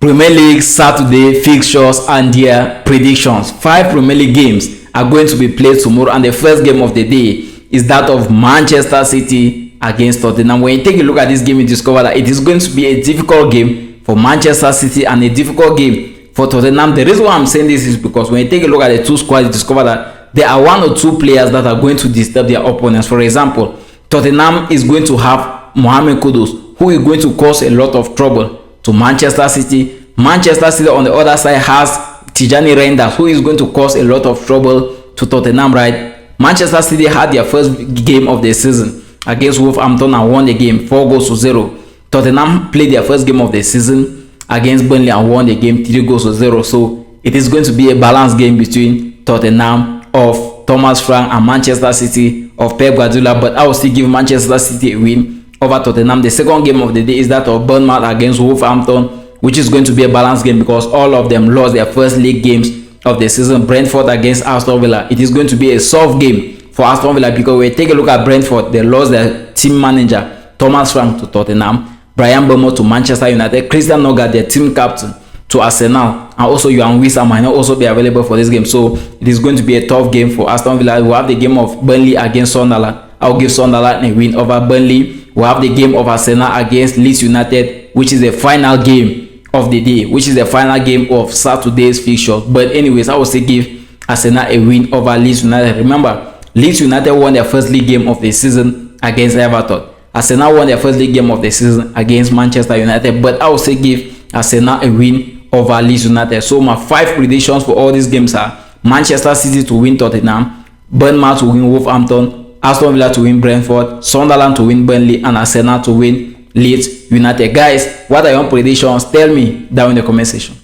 Premier League Saturday fixtures and their predictions. 5 Premier League games are going to be played tomorrow, and the first game of the day is that of Manchester City against Tottenham. When you take a look at this game, you discover that it is going to be a difficult game for Manchester City and a difficult game for Tottenham. The reason why I'm saying this is because when you take a look at the two squads, you discover that there are 1 or 2 players that are going to disturb their opponents. For example, Tottenham is going to have Mohamed Kudus, who is going to cause a lot of trouble to Manchester City. Manchester City on the other side has Tijani Reinders, who is going to cause a lot of trouble to Tottenham, right? Manchester City had their first game of the season against Wolverhampton and won the game 4-0. Tottenham played their first game of the season against Burnley and won the game 3-0. So it is going to be a balanced game between Tottenham of Thomas Frank and Manchester City of Pep Guardiola, but I will still give Manchester City a win over Tottenham. The second game of the day is that of Bournemouth against Wolverhampton, which is going to be a balanced game because all of them lost their first league games of the season. Brentford against Aston Villa, it is going to be a soft game for Aston Villa because when you take a look at Brentford, they lost their team manager Thomas Frank to Tottenham, Brian Bomo to Manchester United, Christian Noga, their team captain, to Arsenal, and also Johan Wissa might not also be available for this game. So it is going to be a tough game for Aston Villa. We'll have the game of Burnley against Sunderland. I'll give Sunderland a win over Burnley. We'll have the game of Arsenal against Leeds United, which is the final game of the day, which is the final game of Saturday's fixture. But anyways, I will still give Arsenal a win over Leeds United. Remember, Leeds United won their first league game of the season against Everton. Arsenal won their first league game of the season against Manchester United, but I will still give Arsenal a win over Leeds United. So my 5 predictions for all these games are Manchester City to win Tottenham, Bournemouth to win Wolverhampton, Aston Villa to win Brentford, Sunderland to win Burnley, and Arsenal to win Leeds United. Guys, what are your predictions? Tell me down in the comment section.